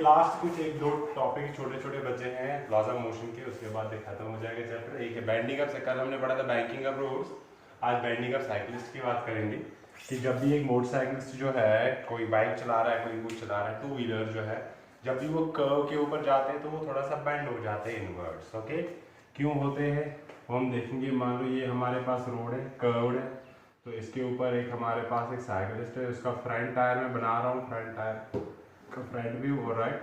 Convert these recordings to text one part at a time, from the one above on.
Last कुछ एक दो टॉपिक छोटे छोटे बचे हैं लॉज ऑफ मोशन के, उसके बाद खत्म हो जाएगा चैप्टर। एक है बैंडिंग अप, से कल हमने पढ़ा था बैंकिंग अप रोड्स, आज बैंडिंग अप साइकिलिस्ट की बात करेंगे कि जब भी एक मोटरसाइकिलिस्ट जो है कोई बाइक चला रहा है, कोई कुछ चला रहा है, टू व्हीलर जो है, जब भी वो कर्व के ऊपर जाते हैं तो वो थोड़ा सा बेंड हो जाते हैं इनवर्ड्स। ओके, क्यों होते हैं वो हम देखेंगे। मान लो ये हमारे पास रोड है, कर्व्ड है, तो इसके ऊपर एक हमारे पास एक साइकिलिस्ट है, उसका फ्रंट टायर मैं बना रहा हूँ, फ्रंट टायर का फ्रंट व्यू और राइट,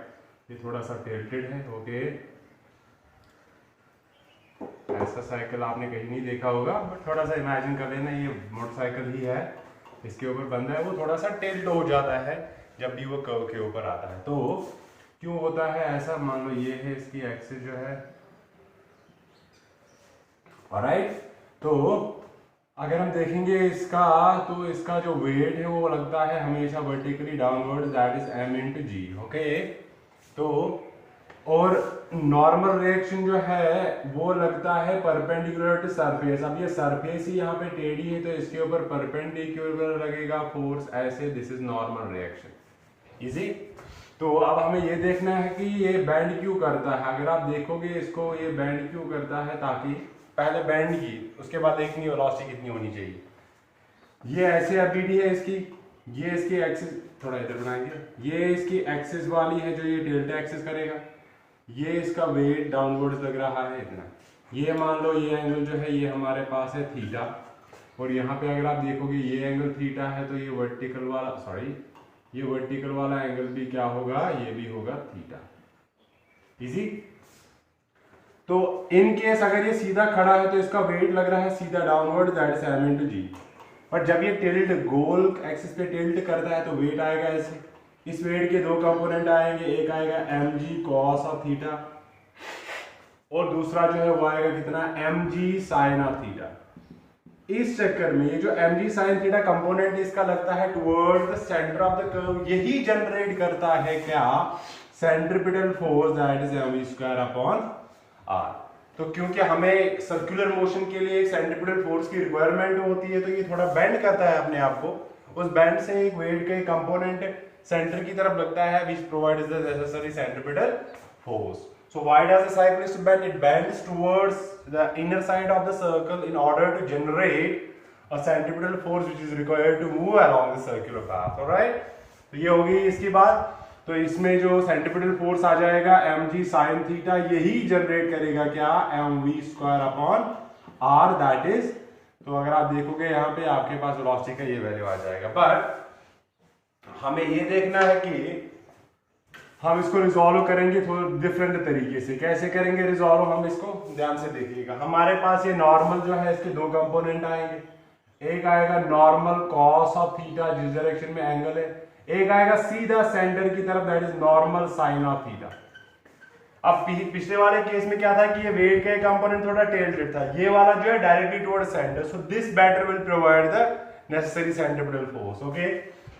ये थोड़ा सा टिल्टेड है। ओके, ऐसा साइकिल आपने कहीं नहीं देखा होगा, बट थोड़ा सा इमेजिन कर लेना, ये मोटरसाइकिल ही है, इसके ऊपर बंदा है, वो थोड़ा सा टिल्ट हो जाता है जब भी वो कर्व के ऊपर आता है। तो क्यों होता है ऐसा, मान लो ये है इसकी एक्सिस जो है, ऑलराइट। तो अगर हम देखेंगे इसका, तो इसका जो वेट है वो लगता है हमेशा vertically downward, that is m into g. Okay, तो और नॉर्मल रिएक्शन जो है वो लगता है परपेंडिकुलर टू सरफेस। अब ये सरफेस ही यहाँ पे टेढ़ी है तो इसके ऊपर परपेंडिकुलर लगेगा फोर्स, ऐसे this is normal reaction. Easy. तो अब हमें ये देखना है कि ये बेंड क्यों करता है। अगर आप देखोगे इसको, ये बेंड क्यों करता है, ताकि पहले बेंड की, उसके बाद देखनी वेलोसिटी कितनी होनी चाहिए। ये ऐसे एबीडी है इसकी, ये इसकी एक्सिस, थोड़ा इधर बनाएंगे, ये इसकी एक्सिस वाली है जो ये डेल्टा एक्सिस करेगा, ये इसका वेट डाउनवर्ड्स लग रहा है इतना। ये मान लो ये एंगल जो है ये हमारे पास है थीटा, और यहाँ पे अगर आप देखोगे ये एंगल थीटा है, तो ये वर्टिकल वाला, सॉरी, ये वर्टिकल वाला एंगल भी क्या होगा, ये भी होगा थीटा। इजी। तो इन केस अगर ये सीधा खड़ा है तो इसका वेट लग रहा है सीधा downward, that is m into g. पर जब ये टिल्ट गोल एक्सिस पे टिल्ट करता है तो वेट आएगा ऐसे। इस वेट के दो कंपोनेंट आएंगे, एक आएगा mg cos ऑफ थीटा, और दूसरा जो है वो आएगा कितना, mg sin ऑफ थीटा। इस चक्कर में ये जो mg sin थीटा कंपोनेंट इसका लगता है toward the centre of the curve, यही जनरेट करता है क्या, centripetal force, that is mv square upon r। तो क्योंकि हमें सर्कुलर मोशन के लिए सेंट्रिपिटल फोर्स की रिक्वायरमेंट होती है, तो ये थोड़ा बेंड करता है अपने आप को, उस बेंड से एक वेट का कंपोनेंट सेंटर की तरफ लगता है, which provides the necessary centripetal force. So why does the cyclist bend? It bends towards the inner side of the circle in order to generate a centripetal force which is required to move along the circular path. Alright? तो ये होगी इसकी बात। तो इसमें जो centripetal force आ जाएगा mg sin theta, यही जनरेट करेगा क्या, mv square upon r, that is. तो अगर आप देखोगे यहाँ पे आपके पास वेलोसिटी का ये वैल्यू आ जाएगा। पर हमें ये देखना है कि हम इसको रिजॉल्व करेंगे थोड़ा डिफरेंट तरीके से। कैसे करेंगे रिजॉल्व, हम इसको ध्यान से देखिएगा। हमारे पास ये नॉर्मल जो है, इसके दो कंपोनेंट आएंगे, एक आएगा नॉर्मल कॉस ऑफ थीटा जिस डायरेक्शन में एंगल है, एक आएगा सीधा सेंटर की तरफ, that is normal sine of theta. अब पिछले वाले केस में क्या था कि ये वेट का कंपोनेंट थोड़ा टिल्टेड था, ये वाला जो है directly toward centre, so this better will provide the necessary centripetal force. Okay,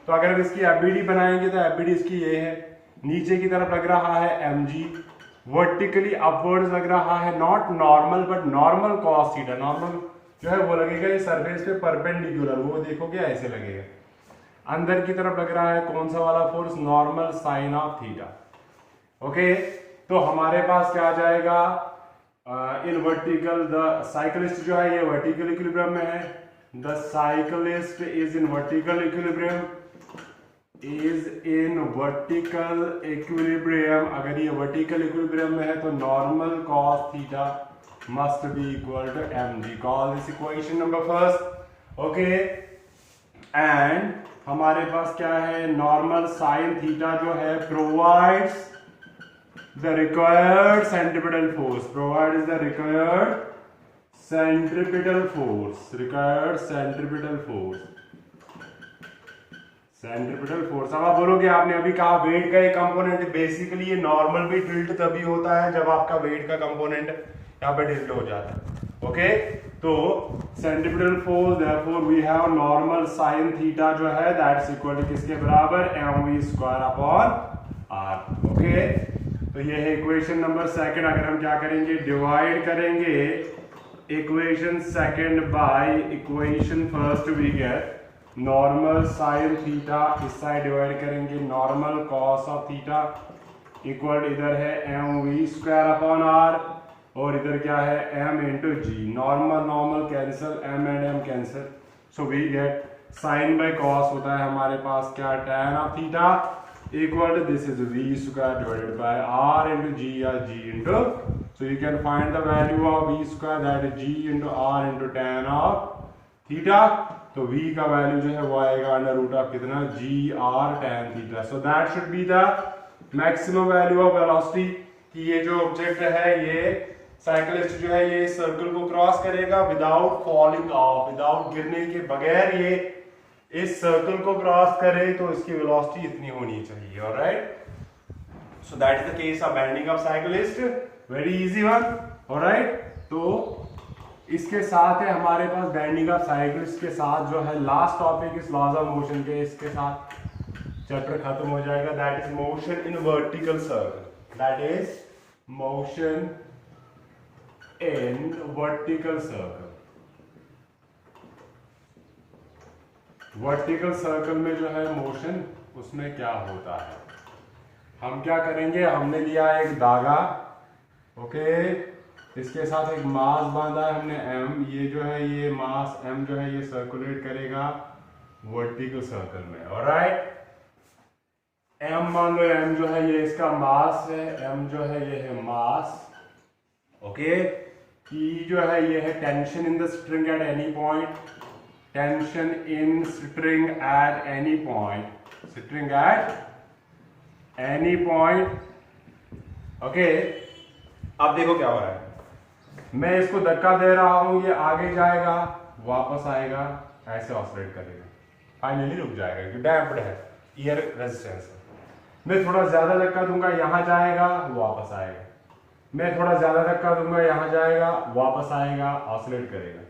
तो अगर हम इसकी एबीडी बनाएंगे तो एबीडी इसकी ये है, नीचे की तरफ लग रहा है mg, वर्टिकली अपवर्ड्स लग रहा है, not normal but normal cos theta. Normal जो है वो लगेगा ये सरफेस पे परपेंडिकुलर, वो देखोगे ऐसे लगेगा। अंदर की तरफ लग रहा है कौन सा वाला force, normal sine of theta. Okay, तो हमारे पास क्या आ जाएगा, इन वर्टिकल, द साइकिलिस्ट जो है ये वर्टिकल इक्विलिब्रियम में है, the cyclist is in vertical equilibrium, is in vertical equilibrium. अगर ये वर्टिकल इक्विलिब्रियम में है तो normal cos theta must be equal to mg। Call this equation number first. Okay, and हमारे पास क्या है, नॉर्मल साइन थीटा जो है provides the required centripetal force, provides the required centripetal force, required centripetal force, centripetal force. अब आप बोलोगे आपने अभी कहा वेट का एक कंपोनेंट, बेसिकली ये नॉर्मल भी टिल्ट तभी होता है जब आपका वेट का कंपोनेंट यहाँ पे टिल्ट हो जाता है। ओके, तो centripetal force, therefore we have normal sine theta जो है दैट इज इक्वल टू किसके बराबर, mv square upon r। Okay, तो ये है इक्वेशन नंबर सेकंड। अगर हम क्या करेंगे, डिवाइड करेंगे equation second by equation first, we get normal sine theta, इस साइड डिवाइड करेंगे normal cos of theta equal इधर है m v square upon r, और इधर क्या है m into g. Normal cancel, m and m cancel, so we get sine by cos होता है हमारे पास क्या, tan of theta equal to this is v square divided by r into g या g into, so you can find the value of v square that is g into r into tan of theta. तो v का value जो है वो आएगा under root of कितना, g r tan theta. So that should be the maximum value of velocity, कि ये जो ऑब्जेक्ट है, ये साइकिलिस्ट जो है ये सर्कल को क्रॉस करेगा विदाउट फॉलिंग ऑफ, विदाउट गिरने के बगैर ये इस सर्कल को क्रॉस करे, तो इसकी वेलोसिटी इतनी होनी चाहिए। Alright, so that is the case of bending of cyclist, very easy one. Alright, तो इसके साथ है हमारे पास बेंडिंग ऑफ साइकिलिस्ट के साथ जो है लास्ट टॉपिक इस लॉज ऑफ मोशन के, इसके साथ चैप्टर खत्म हो जाएगा। That is motion in vertical circle, that is motion in vertical circle. Vertical circle में जो है मोशन, उसमें क्या होता है, हम क्या करेंगे, हमने लिया एक धागा, ओके, इसके साथ एक मास बांधा है हमने m, ये जो है ये मास m जो है ये सर्कुलेट करेगा वर्टिकल सर्कल में। ऑलराइट, m मान लो m जो है ये इसका मास है, m जो है ये है मास, ओके। E जो है ये है tension in the string eight any point, tension in string eight any point, string eight any point, okay. अब देखो क्या हो रहा है, मैं इसको धक्का दे रहा हूं, ये आगे जाएगा वापस आएगा, ऐसे ऑसिलेट करेगा, फाइनली रुक जाएगा क्योंकि डैम्प्ड है, ईयर रेजिस्टेंस है। मैं थोड़ा ज्यादा धक्का दूंगा, यहां जाएगा वापस आएगा, मैं थोड़ा ज्यादा धक्का दूंगा, यहां जाएगा वापस आएगा, ऑसिलेट करेगा।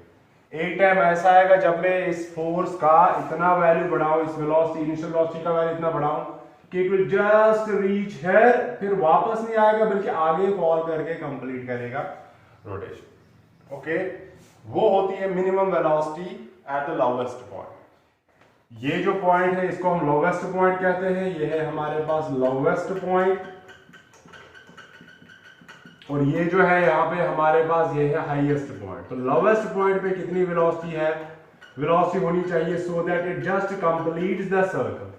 एक टाइम ऐसा आएगा जब मैं इस फोर्स का इतना वैल्यू बढ़ाऊं, इस वेलोसिटी, इनिशियल वेलोसिटी का वैल्यू इतना बढ़ाऊं कि इट विल जस्ट रीच है, फिर वापस नहीं आएगा बल्कि आगे फॉल करके कंप्लीट करेगा रोटेशन, ओके। वो होती है minimum velocity at the lowest point. ये जो पॉइंट है इसको हम लोवेस्ट पॉइंट कहते हैं, ये है हमारे पास लोवेस्ट पॉइंट, और ये जो है यहाँ पे हमारे पास ये है हाईएस्ट पॉइंट। तो लोवेस्ट पॉइंट पे कितनी वेलोसिटी है, वेलोसिटी होनी चाहिए so that it just completes the circle,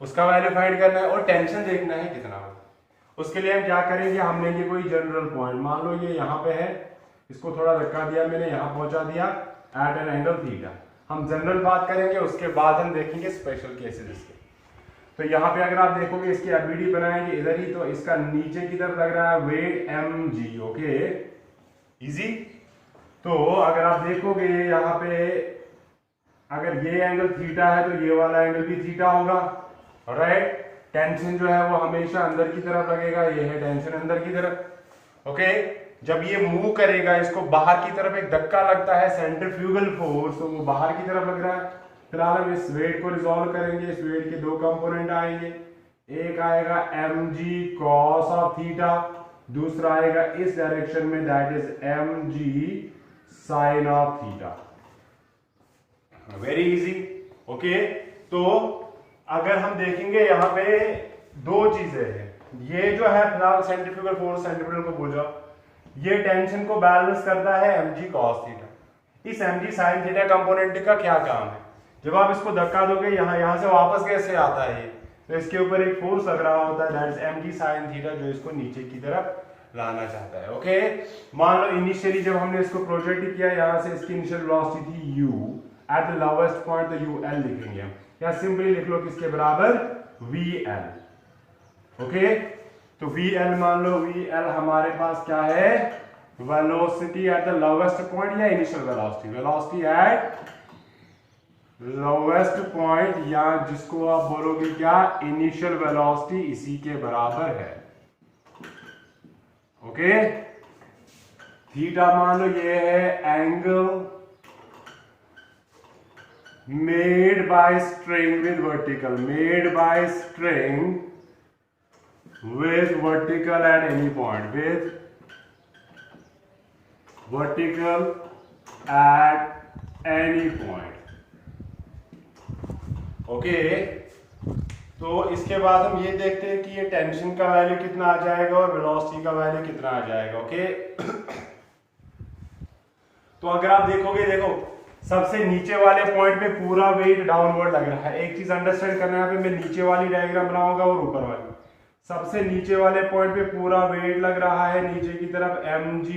उसका वैल्यू फाइंड करना है और टेंशन देखना है कितना हो। उसके लिए हम क्या करेंगे, हम लेंगे कोई जनरल पॉइंट, मान लो ये यहाँ पे है, इसको थोड़ा धक्का दिया मैंने, यहाँ पहुंचा दिया एट एन एंगल थीटा। हम जनरल बात करेंगे, उसके बाद हम देखेंगे स्पेशल केसेस इसके। तो यहाँ पे अगर आप देखोगे इसकी एबीडी बनाएंगे इधर ही, तो इसका नीचे की तरफ लग रहा है वेट mg, ओके, इजी। तो अगर आप देखोगे यहाँ पे अगर ये एंगल थीटा है तो ये वाला एंगल भी थीटा होगा, राइट। टेंशन जो है वो हमेशा अंदर की तरफ लगेगा, ये है टेंशन अंदर की तरफ, ओके। जब ये मूव करेगा, इसको बाहर की तरफ एक धक्का लगता है, सेंट्रीफ्यूगल फोर्स, तो वो बाहर की तरफ लग रहा है। फिलहाल हम इस वेट को रिजॉल्व करेंगे, इस वेट के दो कंपोनेंट आएंगे, एक आएगा mg cos ऑफ थीटा, दूसरा आएगा इस डायरेक्शन में दैट इज mg sin of theta. Very easy, okay. तो अगर हम देखेंगे यहाँ पे दो चीजें हैं, ये जो है फिलहाल सेंट्रीफ्यूगल फोर्स, सेंट्रीफ्यूगल को भूल जाओ, ये टेंशन को बैलेंस करता है mg cos थीटा। इस mg sin थीटा कंपोनेंट का क्या काम है, जब आप इसको धक्का दोगे यहां से वापस कैसे आता है ये, तो इसके ऊपर एक फोर्स लग रहा होता है दैट इज mg sin थीटा, जो इसको नीचे की तरफ लाना चाहता है, ओके। मान लो इनिशियली जब हमने इसको प्रोजेक्ट किया, यहां से इसकी इनिशियल वेलोसिटी थी u eight the lowest point, तो ul लिखेंगे हम, या सिंपली लिख लो किसके बराबर, vl, ओके। तो vl मान लो, vl हमारे पास क्या है, velocity at the lowest point या initial velocity, velocity at lowest point, या जिसको आप बोलोगे क्या, इनिशियल वेलोसिटी, इसी के बराबर है, ओके। थीटा मान लो ये है angle made by string with vertical, made by string with vertical at any point, with vertical at any point, okay। तो इसके बाद हम ये देखते हैं कि ये टेंशन का वैल्यू कितना आ जाएगा और वेलोसिटी का वैल्यू कितना आ जाएगा। ओके तो अगर आप देखोगे, देखो सबसे नीचे वाले पॉइंट पे पूरा वेट डाउनवर्ड लग रहा है। एक चीज अंडरस्टैंड करना है, मैं नीचे वाली डायग्राम बनाऊंगा और ऊपर वाली। सबसे नीचे वाले पॉइंट पे पूरा वेट लग रहा है नीचे की तरफ mg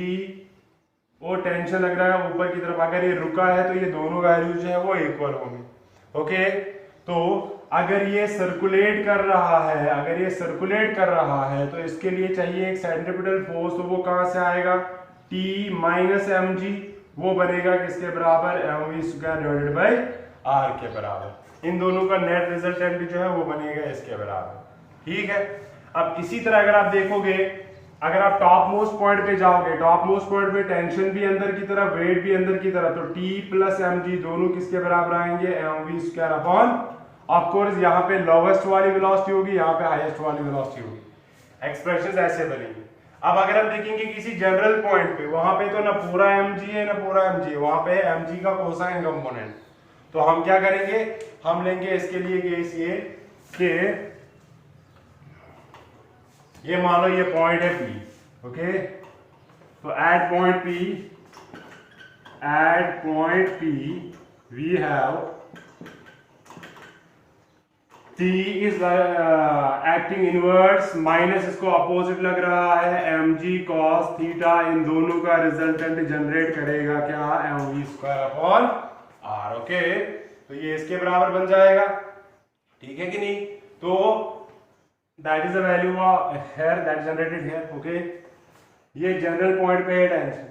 और टेंशन लग रहा है ऊपर की तरफ। अगर ये रुका है तो ये दोनों वैल्यू जो है वो इक्वल होंगे। ओके तो अगर ये सर्कुलेट कर रहा है, अगर ये सर्कुलेट कर रहा है तो इसके लिए चाहिए एक सेंट्रीपिटल फोर्स। तो वो कहां से आएगा, T माइनस mg, वो बनेगा किसके बराबर, mv square divided by r के बराबर। इन दोनों का नेट रिजल्टेंट जो है वो बनेगा इसके बराबर। ठीक है, अब इसी तरह अगर आप देखोगे, अगर आप टॉप मोस्ट पॉइंट पे जाओगे, टॉप मोस्ट पॉइंट पे टेंशन भी अंदर की तरफ, वेट भी अंदर की तरफ, तो T प्लस mg दोनों किसके बराबर आएंगे, mv square upon, of course यहाँ पे लोवेस्ट वाली वेलोसिटी होगी, यहाँ पे हाईएस्ट वाली वेलोसिटी होगी। एक्सप्रेशंस ऐसे बनेंगे। अब अगर हम देखेंगे किसी जनरल पॉइंट पे, वहां पे तो ना पूरा mg है ना पूरा mg है, वहां पे mg का कोसाइन कंपोनेंट। तो हम क्या करेंगे, हम लेंगे इसके लिए केस ये कि ये मान लो ये पॉइंट है P। ओके तो at point P we have T is acting inverse minus, इसको अपोजिट लग रहा है, mg cos थीटा। इन दोनों का रिजल्टेंट जनरेट करेगा क्या, mv square upon r। Okay तो ये इसके बराबर बन जाएगा, ठीक है कि नहीं। तो that is the value here that is generated here। Okay ये जनरल पॉइंट पे है टेंशन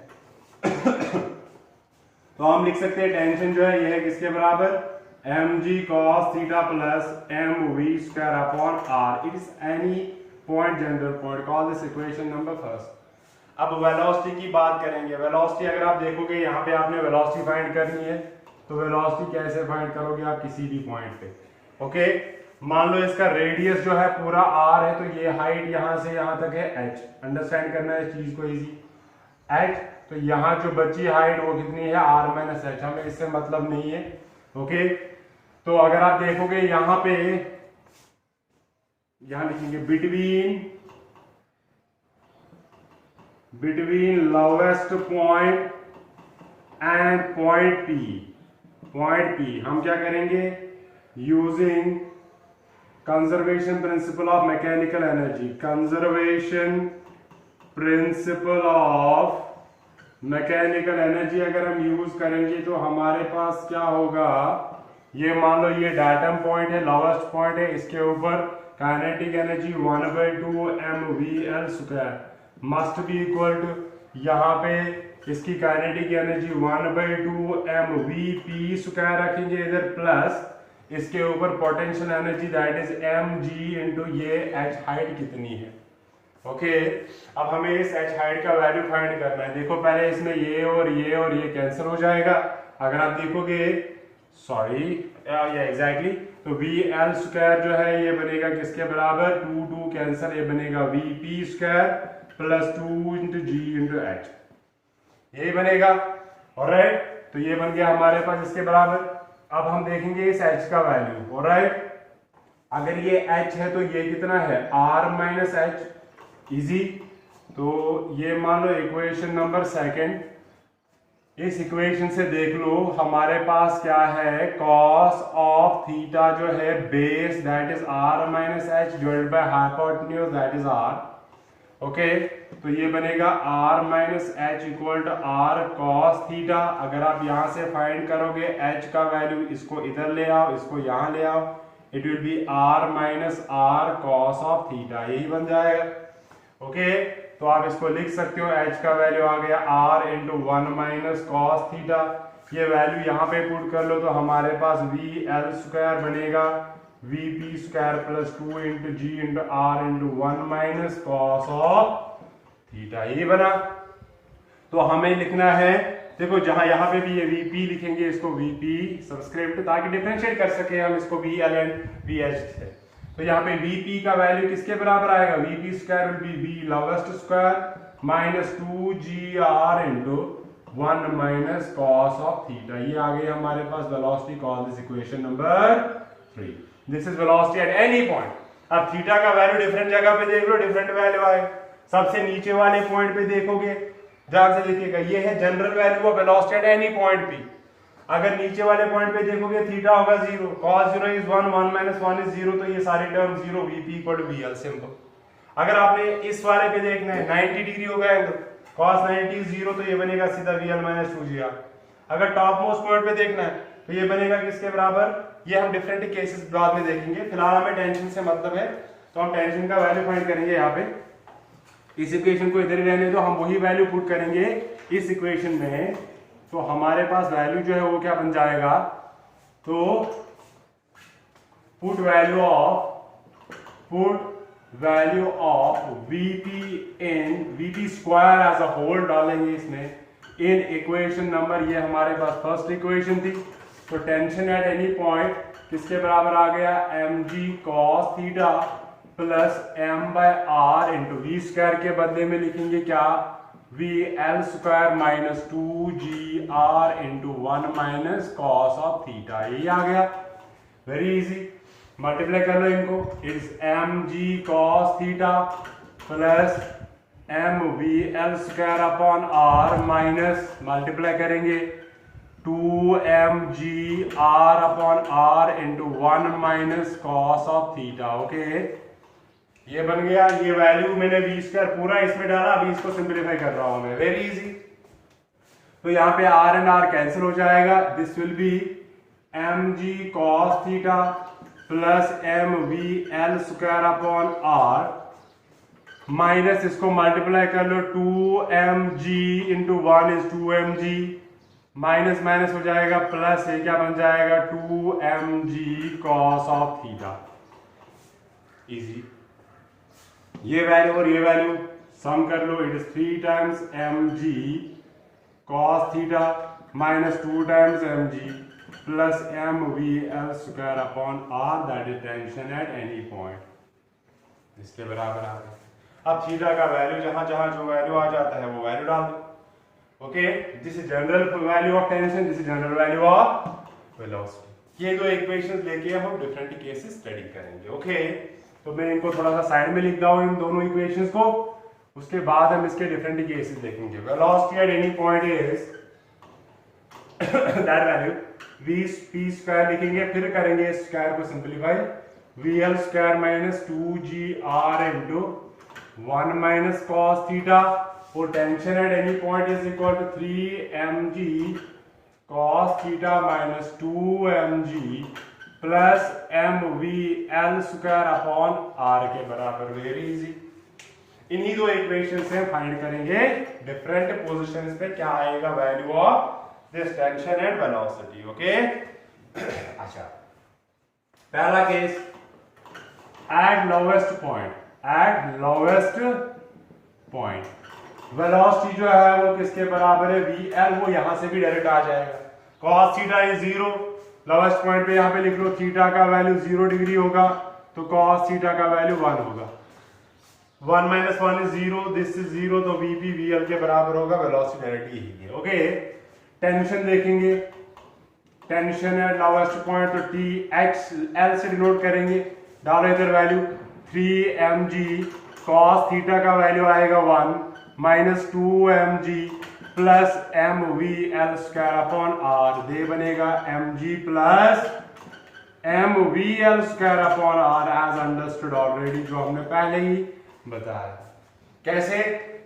तो हम लिख सकते हैं टेंशन जो है ये है किसके बराबर, mg cos theta plus mv square upon r। It is any point, general point. Call this equation number first. अब वेलोसिटी की बात करेंगे। वेलोसिटी अगर आप देखोगे, यहाँ पे आपने वेलोसिटी फाइंड करनी है, तो वेलोसिटी कैसे फाइंड करोगे आप, किसी भी पॉइंट पे। ओके मान लो इसका रेडियस जो है पूरा r है, तो ये हाइट यहां से यहां तक है h। अंडरस्टैंड करना है इस चीज को इजी, h। तो यहाँ जो बची हाइट वो कितनी है, r माइनस h, हमें इससे मतलब नहीं है। ओके तो अगर आप देखोगे यहां पे, यहां लिखेंगे between lowest point and point P हम क्या करेंगे, using conservation principle of mechanical energy. Conservation principle of mechanical energy अगर हम यूज करेंगे तो हमारे पास क्या होगा, ये मान लो ये डायटम पॉइंट है, लोवेस्ट पॉइंट है, इसके ऊपर kinetic energy 1/2 mvl square must be equal to, यहाँ पे इसकी काइनेटिक एनर्जी 1/2 mvp स्क्वायर रखेंगे इधर, प्लस इसके ऊपर पोटेंशियल एनर्जी दैट इज mg इंटू ये h हाइट कितनी है। ओके अब हमें इस h हाइट का वैल्यू फाइंड करना है। देखो पहले इसमें ये और ये कैंसिल हो जाएगा। अगर आप देखोगे, सॉरी ये एग्जैक्टली, तो VL स्क्वायर जो है ये बनेगा किसके बराबर, 2 कैंसिल, ये बनेगा VP square plus 2 into G into H, यही बनेगा। ऑलराइट तो ये बन गया हमारे पास इसके बराबर। अब हम देखेंगे इस h का वैल्यू। ऑलराइट अगर ये h है तो ये कितना है, r माइनस h, इजी। तो ये मान लो इक्वेशन नंबर सेकंड। इस इक्वेशन से देख लो हमारे पास क्या है, कॉस ऑफ थीटा जो है base that is r minus h divided by hypotenuse that is r। Okay तो ये बनेगा r minus h equal to r cos theta. अगर आप यहां से फाइंड करोगे h का वैल्यू, इसको इधर ले आओ, इसको यहां ले आओ, it will be r minus r cos of theta, यही बन जाएगा। ओके तो आप इसको लिख सकते हो, h का वैल्यू आ गया r into 1 minus cos theta. ये वैल्यू यहाँ पे पुट कर लो तो हमारे पास VL स्क्वायर बनेगा VP square plus 2 into G into R into 1 minus cos of theta, ये बना। तो हमें लिखना है, देखो जहां यहाँ पे भी ये VP लिखेंगे, इसको VP सब्सक्रिप्ट, ताकि डिफरेंशिएट कर सके हम इसको VL एंड VH से। तो यहाँ पे VP का वैल्यू किसके बराबर आएगा, VP square will be V lowest square minus 2GR into 1 minus cos of theta. ये आ गई हमारे पास velocity. Call this equation number 3। This is velocity at any point. अब थीटा का वैल्यू डिफरेंट जगह पे देख लो, डिफरेंट वैल्यू आएगा। सबसे नीचे वाले पॉइंट पे देखोगे, ध्यान से देखिएगा, ये है general value of velocity at any point P. अगर नीचे वाले पॉइंट पे देखोगे थीटा होगा 0, cos 0 इज 1, 1 minus 1 इज 0, तो ये सारी term 0, Vp equal to VL simple. अगर आपने इस वाले पे देखना है 90 डिग्री होगा एंगल, cos 90 इज 0, तो ये बनेगा सीधा VL minus 2GR। अगर टॉप मोस्ट पॉइंट पे देखना है तो ये बनेगा किसके बराबर, ये हम डिफरेंट केसेस बाद में देखेंगे, फिलहाल हमें टेंशन से मतलब है, तो हम टेंशन का वैल्यू फाइंड करेंगे यहाँ पे। इस इक्वेशन को इधर ही रहने दो, हम वही वैल्यू पुट करेंगे इस इक्वेशन में, तो हमारे पास वैल्यू जो है वो क्या बन जाएगा, तो put value of Vp in Vp square as a whole डालेंगे इसमें इन इक्वेशन नंबर, ये हमारे पास फर्स्ट इक्वेशन थी। तो टेंशन एट एनी पॉइंट किसके बराबर आ गया, mg cos theta plus m/r into v square के बदले में लिखेंगे क्या, VL square minus 2GR into 1 minus cos of theta. यही आ गया, वेरी इजी। मल्टीप्लाई कर लो इनको, it's mg cos theta plus mVL square upon r minus multiply करेंगे 2mgr upon r into 1 minus cos of theta. Okay, ये बन गया। ये वैल्यू मैंने v स्क्वायर पूरा इसमें डाला, अभी इसको सिंपलीफाई कर रहा हूं मैं, वेरी इजी। तो यहाँ पे r एंड r कैंसिल हो जाएगा, this will be mg cos theta plus mvl square upon r minus इसको मल्टीप्लाई कर लो 2mg into 1 is 2mg, minus minus हो जाएगा प्लस, ये क्या बन जाएगा 2mg cos of theta. Easy. ये वैल्यू और ये वैल्यू सम कर लो, it is 3 times mg cos theta minus 2 times mg plus mvl square upon r, that is tension at any point. इसके बराबर आ गया। अब थीटा का वैल्यू जहां जहां जो वैल्यू आ जाता है वो वैल्यू डाल दो। Okay, this is general value of tension, this is general value of velocity. ये दो इक्वेशंस लेके हम डिफरेंट केसेस स्टडी करेंगे। ओके, तो मैं इनको थोड़ा सा साइड में लिख दूं इन दोनों इक्वेशंस को, उसके बाद हम इसके डिफरेंट केसेस देखेंगे। Velocity at any point is that value v square लिखेंगे, फिर करेंगे इस स्क्वायर को simplify, VL square minus 2GR into 1 minus cos theta, और tension at any point is equal to 3mg cos theta minus 2mg plus mvl square upon r के बराबर, very easy. इन्हीं दो इक्वेशन से फाइंड करेंगे different positions पे क्या आएगा value of this tension and velocity. Okay, अच्छा, पहला case, at lowest point velocity जो है वो किसके बराबर है, VL, वो यहां से भी डायरेक्ट आ जाएगा। cos theta is 0, lowest point पे यहां पे लिख लो, थीटा का वैल्यू 0 डिग्री होगा, तो cos थीटा का वैल्यू 1 होगा, 1 माइनस 1 इज 0, दिस इज 0, तो Vp VL के बराबर होगा, वेलोसिटी डायरेक्ट यही है। ओके, टेंशन देखेंगे, टेंशन है लोवेस्ट पॉइंट, तो Tx L से डिनोट करेंगे, डालो इधर वैल्यू 3mg cos थीटा का वैल्यू आएगा 1 minus 2mg plus mvl square upon r, दे बनेगा mg plus mvl square upon r as understood already, जो हमने पहले ही बताया। कैसे,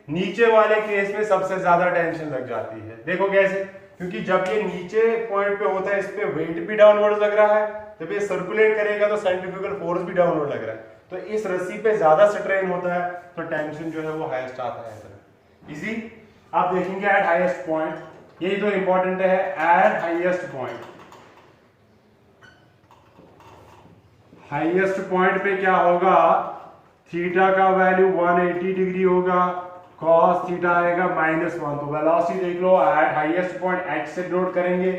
नीचे वाले केस में सबसे ज्यादा टेंशन लग जाती है, देखो कैसे, क्योंकि जब ये नीचे पॉइंट पे होता है इस पे वेट भी डाउनवर्ड लग रहा है, जब ये सर्कुलेट करेगा तो सेंट्रीफ्यूगल फोर्स भी डाउनवर्ड लग रहा है, तो इस रस्सी पे ज्यादा स्ट्रेन होता है, तो टेंशन जो है वो हाईएस्ट आता है। इजी, आप देखेंगे एट हाईएस्ट पॉइंट, यही तो इंपॉर्टेंट है, at highest point, highest point पे क्या होगा, थीटा का वैल्यू 180 डिग्री होगा, cos थीटा आएगा -1, तो वेलोसिटी देख लो एट हाईएस्ट पॉइंट h से नोट करेंगे,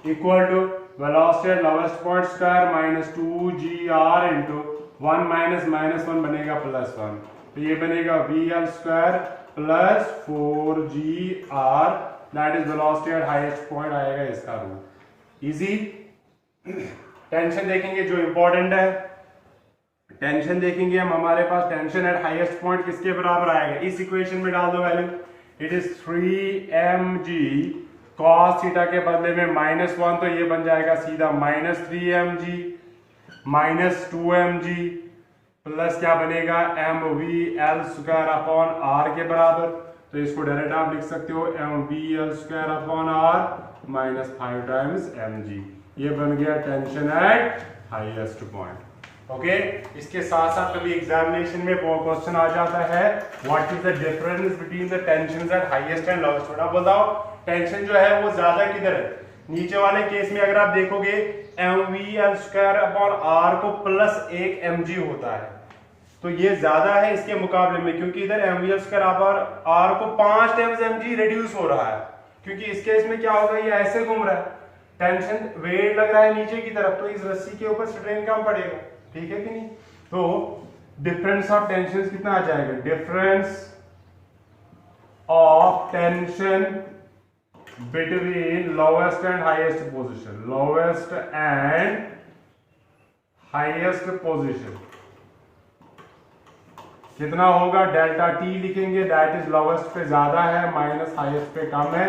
equal to velocity at lowest point square minus 2gr into 1 minus -1 बनेगा +1, तो ये बनेगा VL स्क्वायर plus 4gr, that is velocity at highest point आएगा इसका रूट। इजी, टेंशन देखेंगे जो इंपॉर्टेंट है, टेंशन देखेंगे हम, हमारे पास टेंशन एट हाईएस्ट पॉइंट किसके बराबर आएगा, इस इक्वेशन में डाल दो value, it is 3mg cos theta के बदले में -1, तो ये बन जाएगा सीधा -3mg -2mg प्लस क्या बनेगा mvl² अपॉन r के बराबर, तो इसको डायरेक्ट आप लिख सकते हो mvl² upon r -5 times mg। ये बन गया tension at highest point. Okay, इसके साथ साथ कभी एग्जामिनेशन में क्वेश्चन आ जाता है what is the difference between the tensions eight highest and lowest point. अब बताओ टेंशन जो है वो ज्यादा किधर है, नीचे वाले केस में अगर आप देखोगे mvl² अपॉन r को +1 mg होता है, तो ये ज्यादा है इसके मुकाबले में, क्योंकि इधर mvl² अपॉन r को 5 टाइम्स mg रिड्यूस हो रहा है, क्योंकि इस केस में क्या होगा, ये ऐसे घूम रहा है, टेंशन वेट लग रहा है नीचे की तरफ, तो इस रस्सी के ऊपर स्ट्रेन कम पड़ेगा, ठीक है कि नहीं। तो डिफरेंस ऑफ टेंशन कितना आ जाएगा, difference of tension between lowest and highest position, lowest and highest position कितना होगा, डेल्टा टी लिखेंगे, दैट इज लोवेस्ट पे ज्यादा है माइनस हाईएस्ट पे कम है,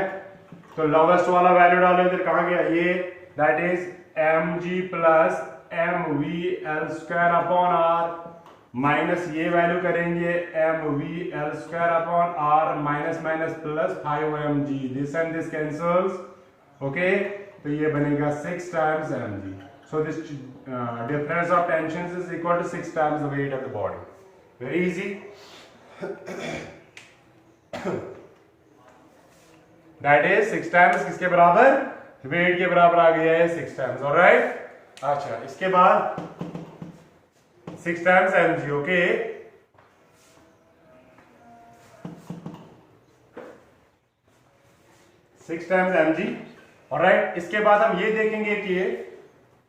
तो लोवेस्ट वाला वैल्यू डालो इधर, कहां गया ये, दैट इज mg plus mvl² upon r minus ये वैल्यू करेंगे mvl² upon r minus minus plus 5mg, this and this cancels, okay, तो ये बनेगा 6 times mg। So this difference of tensions is equal to 6 times the weight of the body, very easy. That is 6 times किसके बराबर, wait के बराबर आ गया है 6 times, alright. अच्छा, इसके बाद 6 times mg, okay, six times mg, alright. इसके बाद हम ये देखेंगे कि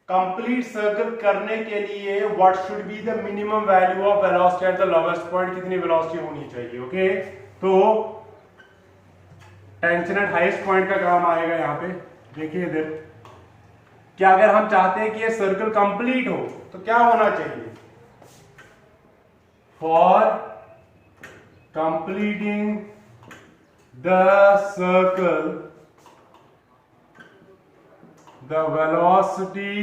कंप्लीट सर्कल करने के लिए what should be the minimum value of velocity at the lowest point, कितनी वेलोसिटी होनी चाहिए, ओके। तो टेंशन एट हाईएस्ट पॉइंट का काम आएगा यहाँ पे, देखिए इधर, क्या अगर हम चाहते हैं कि ये सर्कल कंप्लीट हो तो क्या होना चाहिए, for completing the circle the velocity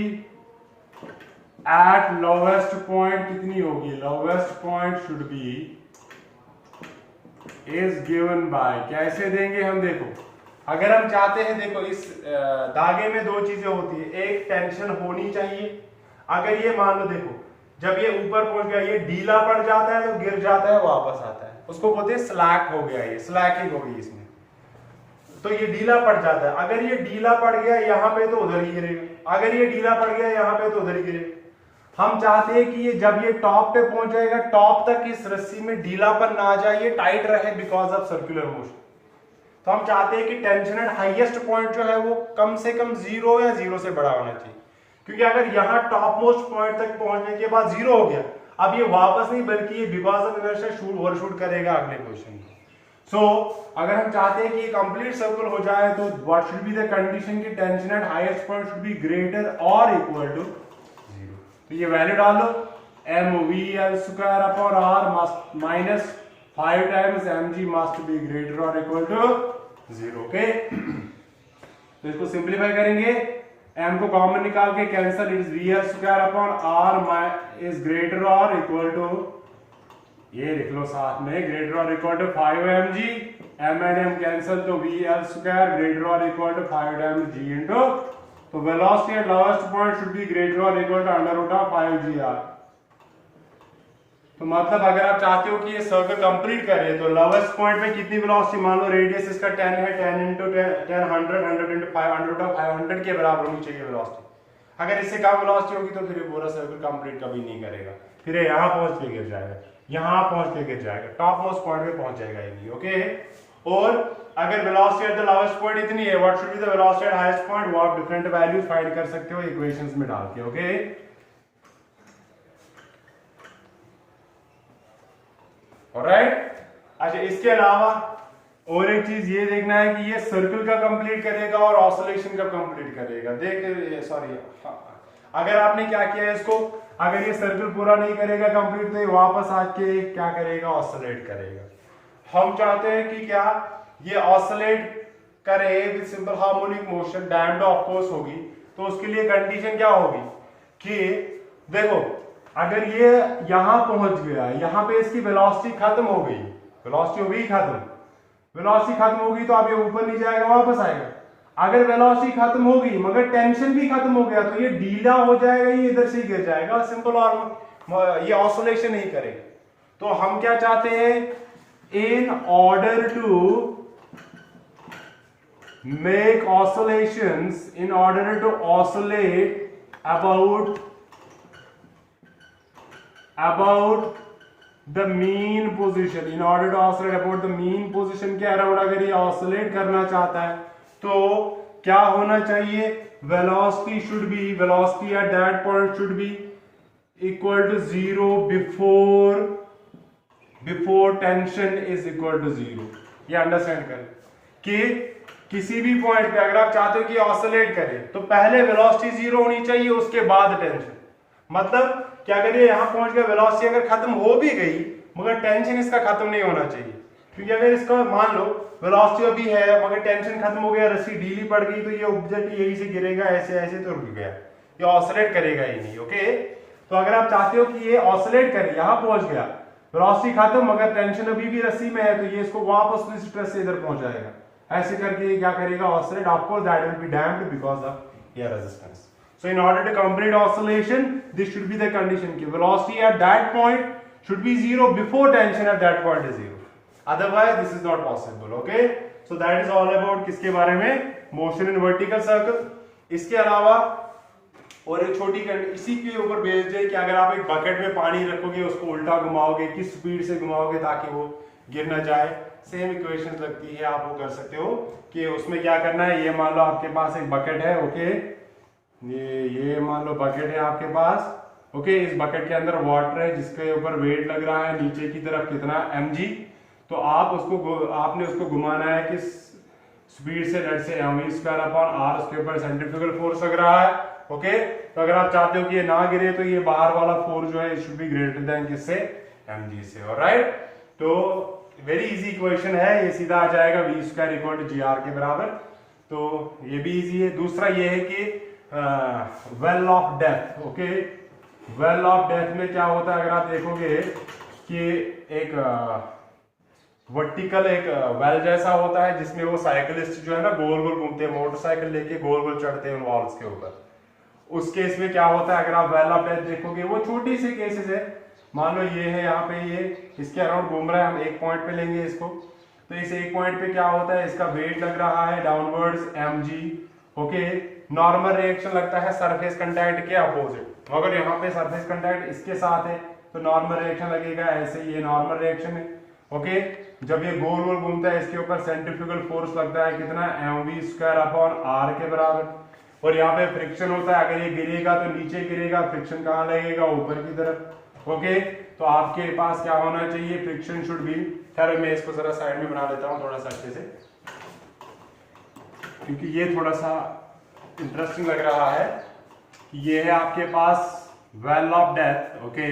at lowest point कितनी होगी, lowest point should B is given by, कैसे देंगे हम, देखो अगर हम चाहते हैं, देखो इस धागे में दो चीजें होती है, एक टेंशन होनी चाहिए, अगर ये मान लो, देखो जब ये ऊपर पहुंच गया, ये ढीला पड़ जाता है तो गिर जाता है, वापस आता है, उसको बोलते हैं स्लैक हो गया, ये स्लैकिंग हो गई इसमें, तो ये ढीला पड़ जाता है। अगर ये ढीला पड़ गया यहाँ पे तो उधर ही गिरेगा, अगर ये ढीला पड़ गया यहाँ पे तो उधर ही गिरेगा। हम चाहते हैं कि ये जब ये टॉप पे पहुंच जाएगा, टॉप तक इस रस्सी में ढीलापन ना आ जाए, ये टाइट रहे बिकॉज ऑफ सर्कुलर मोशन। तो हम चाहते हैं कि टेंशन एट हाईएस्ट पॉइंट जो है वो कम से कम 0 या 0 से बड़ा होना चाहिए, क्योंकि अगर यहाँ टॉप मोस्ट पॉइंट तक पहुंचने के बाद 0 हो गया, अब ये वापस नहीं बल्कि ये because of inertia shoot overshoot करेगा अगले पोजीशन में। सो अगर हम चाहते हैं कि ये कंप्लीट सर्कल हो जाए तो what should be the condition की tension at highest point should be greater और इक्वल टू 0। तो ये वैल्यू डालो, mvl² upon r must minus 5 times mg must be greater और इक्वल टू 0, ओके। तो इसको सिंप्लीफाई करेंगे, m को कॉमन निकाल के cancel, it is vl² upon r is greater और इक्वल टू, ये लिख लो साथ में, ग्रेटर और equal to 5mg, m and m cancel, तो vl² ग्रेटर और equal to 5 times g into, तो velocity at lowest point should be greater और इक्वल टू √5gr। तो मतलब अगर आप चाहते हो कि ये सर्कल कंप्लीट करे तो लोवेस्ट पॉइंट पे कितनी वेलोसिटी, मान लो रेडियस इसका 10 है, 10 इंटू 10 100 100 इंटू 500 के बराबर होनी चाहिए वेलोसिटी। अगर इससे कम वेलोसिटी होगी तो फिर ये पूरा सर्कल कंप्लीट कभी नहीं करेगा, फिर यहाँ पहुंच के गिर जाएगा, यहाँ पहुंच के गिर जाएगा, टॉप मोस्ट पॉइंट पे पहुंच जाएगा ये, ओके। और अगर velocity at the lowest point इतनी है, what should be the velocity at highest point, वो आप डिफरेंट वैल्यूज फाइंड कर सकते हो इक्वेशंस में डाल के, ओके। ऑलराइट, अच्छा इसके अलावा और एक चीज ये देखना है कि ये सर्कल का कंप्लीट करेगा और ऑसिलेशन का कंप्लीट करेगा। देख सॉरी अगर आपने क्या किया है इसको, अगर ये सर्कल पूरा नहीं करेगा कंप्लीट तो ये वापस आके क्या करेगा, ऑसिलेट करेगा। हम चाहते हैं कि क्या ये ऑसिलेट करे with simple harmonic motion, damped of course होगी। तो उसके लिए कंडीशन क्या होगी कि देखो अगर ये यहां पहुंच गया, यहां पे इसकी वेलोसिटी खत्म हो गई, वेलोसिटी हो गई खत्म, वेलोसिटी खत्म होगी तो अब ये ऊपर नहीं जाएगा, वापस आएगा। अगर वेलोसिटी खत्म होगी मगर टेंशन भी खत्म हो गया तो ये ढीला हो जाएगा, ये इधर से गिर जाएगा सिंपल, और ये ऑसिलेशन नहीं करेगा। तो हम क्या चाहते हैं, in order to make oscillations, in order to oscillate about the mean position, in order to oscillate about the mean position के अराउंड अगर ये ऑसिलेट करना चाहता है तो क्या होना चाहिए, velocity should be, velocity at that point should be equal to 0 before tension is equal to 0। ये अंडरस्टैंड करें कि किसी भी पॉइंट पे अगर आप चाहते हो कि ऑसिलेट करे तो पहले वेलोसिटी 0 होनी चाहिए, उसके बाद टेंशन। मतलब क्या करिए, यहां पहुंच गया, वेलोसिटी अगर खत्म हो भी गई मगर टेंशन इसका खत्म नहीं होना चाहिए, क्योंकि अगर इसका मान लो वेलोसिटी अभी है मगर टेंशन खत्म हो गया, रस्सी ढीली पड़ गई तो ये ऑब्जेक्ट यही से गिरेगा, ऐसे ऐसे तो रुक गया, ये ऑसिलेट करेगा ही नहीं। ओके, तो अगर आप चाहते हो कि ये ऑसिलेट करे, यहां पहुंच गया, वेलोसिटी खत्म मगर टेंशन अभी भी रस्सी में है, तो ये इसको वापस उसी स्ट्रेस से इधर पहुंचाएगा। ऐसे करके ये क्या करेगा, oscillate. Of course that will be damped because of air resistance. So in order to complete oscillation, this should be the condition कि velocity at that point should be 0 before tension at that point is 0. Otherwise, this is not possible. Okay? So that is all about किसके बारे में, motion in vertical circle। इसके अलावा और एक छोटी इसी के ऊपर बेस्ड है कि अगर आप एक बकेट में पानी रखोगे, उसको उल्टा घुमाओगे, किस स्पीड से घुमाओगे ताकि वो गिर ना जाए, सेम इक्वेशन लगती है। आप वो कर सकते हो कि उसमें क्या करना है, ये मान लो आपके पास एक बकेट है। ओके, ये मान लो बकेट है आपके पास। ओके, इस बकेट के अंदर वाटर है जिसके ऊपर वेट लग रहा है नीचे की तरफ कितना, mg। तो आपने उसको घुमाना है किस स्पीड से, लेट से mv²/r, उसके ऊपर सेंट्रीफ्यूगल फोर्स लग रहा है। ओके, तो अगर आप चाहते हो कि ये ना गिरे तो ये बाहर वाला फोर्स जो है it should be greater than किससे, mg से। ऑलराइट, तो वेरी इजी इक्वेशन है, ये सीधा आ जाएगा v² = gr के बराबर। तो ये भी इजी है। दूसरा ये है कि well of death. Okay, well of death में क्या होता है, अगर आप देखोगे कि एक वर्टिकल एक वेल जैसा होता है जिसमें वो साइकिलिस्ट जो है ना गोल गोल घूमते हैं, मोटरसाइकिल लेके गोल गोल चढ़ते हैं उन वॉल्स के ऊपर। उस केस में क्या होता है, अगर आप वेल ऑफ डेथ देखोगे, वो छोटी सी केसेस है। मान लो ये है, यहाँ पे ये इसके अराउंड घूम रहा है, हम एक पॉइंट पे लेंगे इसको, तो इस एक पॉइंट पे क्या होता है, इसका वेट लग रहा है downwards mg। Okay, normal reaction लगता है सरफेस कांटेक्ट के अपोजिट, मगर यहाँ पे सरफेस कांटेक्ट इसके साथ है तो नॉर्मल रिएक्शन लगेगा ऐसे, ये नॉर्मल रिएक्शन है। ओके, जब ये गोल गोल घूमता है इसके ऊपर सेंट्रीफ्यूगल फोर्स लगता है कितना, mv²/r के बराबर। और यहाँ पे फ्रिक्शन होता है, अगर ये गिरेगा तो नीचे गिरेगा, फ्रिक्शन कहाँ लगेगा, ऊपर की तरफ। ओके, तो आपके पास क्या होना चाहिए, फ्रिक्शन शुड बी, खैर मैं इसको जरा साइड में बना लेता हूँ थोड़ा सा अच्छे से, क्योंकि ये थोड़ा सा इंटरेस्टिंग लग रहा है कि ये है आपके पास वेल ऑफ डेथ। ओके,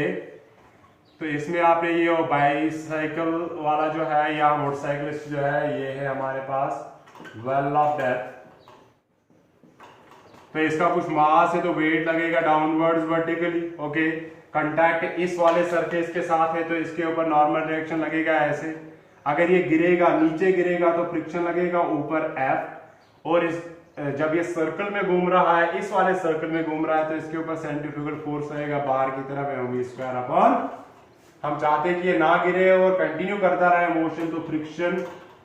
तो इसमें आपने ये बाईसाइकिल वाला जो है या मोटरसाइकिलिस्ट जो है, ये है हमारे पास वेल ऑफ डेथ। तो इसका कुछ मास है तो वेट लगेगा डाउनवर्ड्स वर्टिकली। ओके, कांटेक्ट इस वाले सरफेस के साथ है तो इसके ऊपर नॉर्मल रिएक्शन लगेगा ऐसे। अगर ये गिरेगा, नीचे गिरेगा तो फ्रिक्शन लगेगा ऊपर F। और इस जब ये सर्कल में घूम रहा है, इस वाले सर्कल में घूम रहा है, तो इसके ऊपर सेंट्रीफ्यूगल फोर्स रहेगा बाहर की तरफ mv²/। हम चाहते हैं कि ये ना गिरे और कंटिन्यू करता रहे मोशन, तो फ्रिक्शन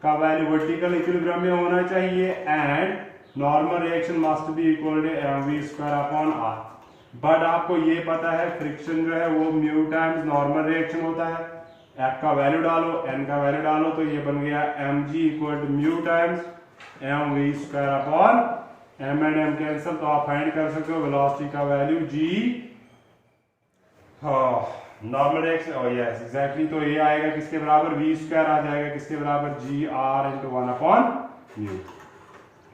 का वैल्यू वर्टिकल इक्विलिब्रियम में होना चाहिए and normal reaction must be equal to mv²/r। But आपको ये पता है फ्रिक्शन जो है वो म्यू टाइम्स नॉर्मल रिएक्शन होता है। F का वैल्यू डालो, N का वैल्यू डालो, तो ये बन गया mg equal to mu times mv²/, m and m cancel, तो आप फाइंड कर सकते हो वेलोसिटी का value g, normal reaction, yes exactly, तो ये आएगा किसके बराबर, v² आ जाएगा किसके बराबर, gr × 1/μ।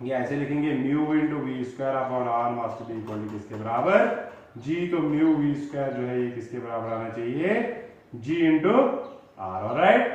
ये ऐसे लिखेंगे mu × v²/r must be equal to किसके बराबर, जी, तो म्यू वी स्क्वायर जो है ये किसके बराबर आना चाहिए, जी इंटू आर। ऑलराइट,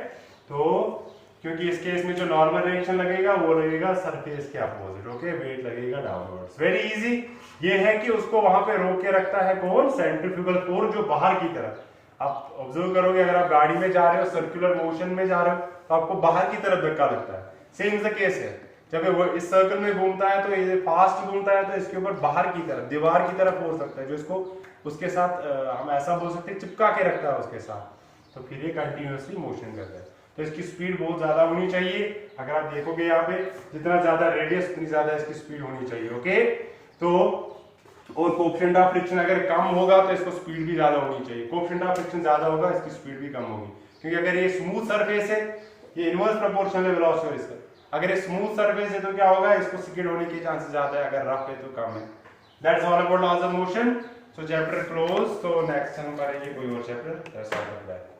तो क्योंकि इस केस में जो नॉर्मल रिएक्शन लगेगा वो लगेगा सरफेस के अपोजिट। ओके, वेट लगेगा डाउनवर्ड्स। Very easy. ये है कि उसको वहां पे रोक के रखता है कौन, सेंट्रीफ्यूगल फोर्स जो बाहर की तरफ। आप ऑब्जर्व करोगे, अगर आप गाड़ी में जा रहे हो, सर्कुलर मोशन में जा रहे हो, तो आपको बाहर की तरफ धक्का लगता है। सेम इज द केस है, जब वो इस सर्कल में घूमता है तो ये फास्ट घूमता है, तो इसके ऊपर बाहर की तरफ, दीवार की तरफ हो सकता है, जो इसको उसके साथ हम ऐसा बोल सकते हैं चिपका के रखता है उसके साथ। तो फिर ये कंटिन्यूअसली मोशन करता है। तो इसकी स्पीड बहुत ज्यादा होनी चाहिए। अगर आप देखोगे यहाँ पे, जितना ज्यादा रेडियस उतनी ज्यादा इसकी स्पीड होनी चाहिए। ओके, तो और कोएफिशिएंट ऑफ फ्रिक्शन अगर कम होगा तो इसको स्पीड भी ज्यादा होनी चाहिए, कोएफिशिएंट ऑफ फ्रिक्शन ज्यादा होगा इसकी स्पीड भी कम होगी। क्योंकि अगर ये स्मूथ सरफेस है, ये इनवर्स प्रोपोर्शनल है वेलोसिटी इसका। अगर ये स्मूथ सरफेस है तो क्या होगा, इसको स्किड होने के चांसेस ज्यादा है, अगर रफ है तो कम है। That's all about laws of motion. So chapter close. तो नेक्स्ट हम करेंगे कोई और chapter. That's all about that.